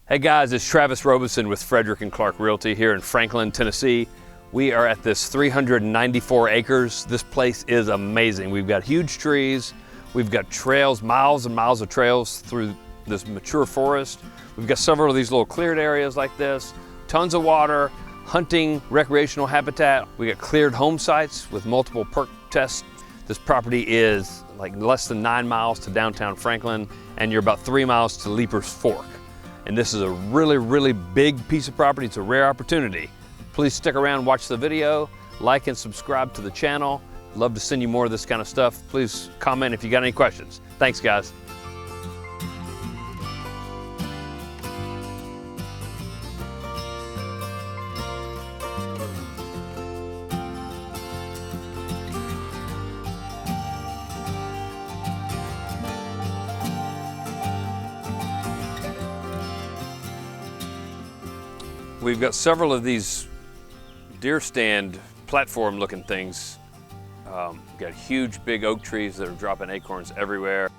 Hey guys, it's Travis Robeson with Frederick and Clark Realty here in Franklin, Tennessee. We are at this 394 acres. This place is amazing. We've got huge trees. We've got trails, miles and miles of trails through this mature forest. We've got several of these little cleared areas like this, tons of water, hunting, recreational habitat. We got cleared home sites with multiple perk tests. This property is like less than 9 miles to downtown Franklin, and you're about 3 miles to Leipers Fork. And this is a really, really big piece of property. It's a rare opportunity. Please stick around, watch the video, like and subscribe to the channel. Love to send you more of this kind of stuff. Please comment if you got any questions. Thanks, guys. We've got several of these deer stand platform looking things. We've got huge big oak trees that are dropping acorns everywhere.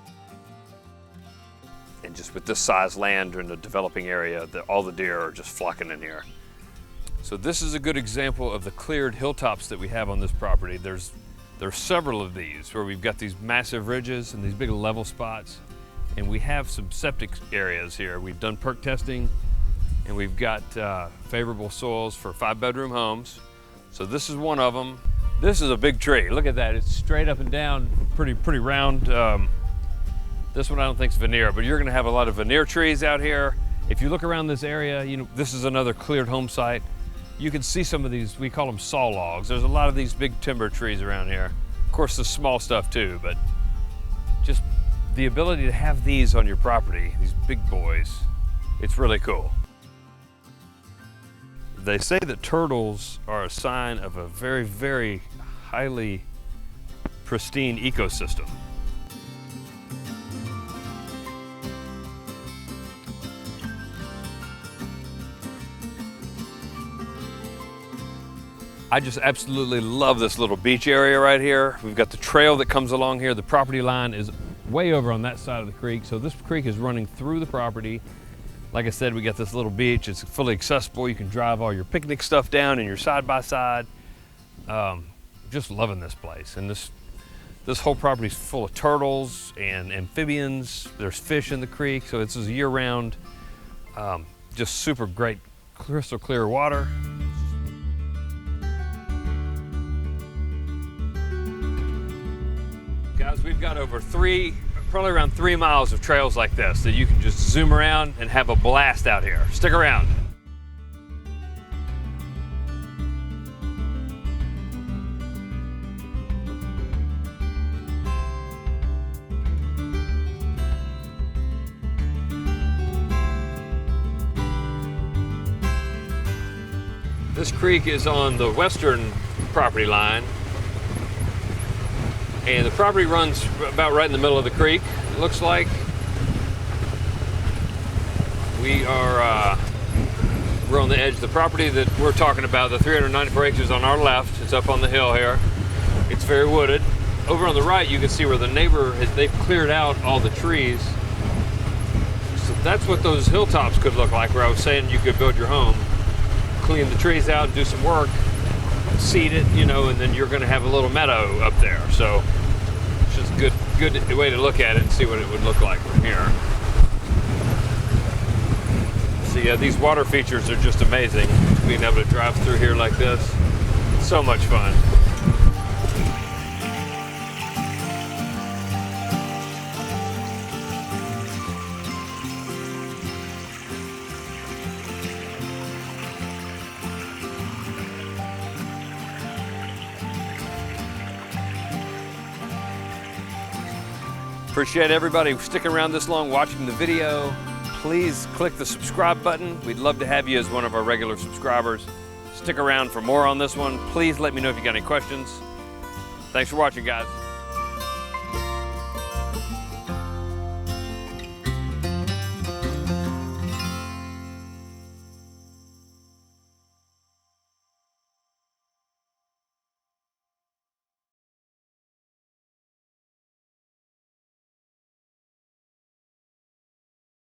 And just with this size land in a developing area, all the deer are just flocking in here. So this is a good example of the cleared hilltops that we have on this property. There's several of these where we've got these massive ridges and these big level spots. And we have some septic areas here. We've done perk testing, and we've got favorable soils for 5-bedroom homes. So this is one of them. This is a big tree. Look at that. It's straight up and down, pretty round. This one I don't think is veneer, but you're gonna have a lot of veneer trees out here. If you look around this area, you know, this is another cleared home site. You can see some of these, we call them saw logs. There's a lot of these big timber trees around here. Of course, the small stuff too, but just the ability to have these on your property, these big boys, it's really cool. They say that turtles are a sign of a very, very highly pristine ecosystem. I just absolutely love this little beach area right here. We've got the trail that comes along here. The property line is way over on that side of the creek. So this creek is running through the property. Like I said, we got this little beach. It's fully accessible. You can drive all your picnic stuff down in your side-by-side. Just loving this place. And this whole property is full of turtles and amphibians. There's fish in the creek, so it's year-round. Just super great, crystal clear water. Guys, we've got over probably around 3 miles of trails like this that you can just zoom around and have a blast out here. Stick around. This creek is on the western property line. And the property runs about right in the middle of the creek, it looks like. We're on the edge of the property that we're talking about, the 394 acres on our left. It's up on the hill here. It's very wooded. Over on the right, you can see where the neighbor they've cleared out all the trees. So that's what those hilltops could look like, where I was saying you could build your home, clean the trees out, and do some work, seed it, you know, and then you're going to have a little meadow up there. So it's just a good way to look at it and see what it would look like from here. So yeah, these water features are just amazing. Being able to drive through here like this, so much fun. Appreciate everybody sticking around this long watching the video. Please click the subscribe button. We'd love to have you as one of our regular subscribers. Stick around for more on this one. Please let me know if you got any questions. Thanks for watching, guys.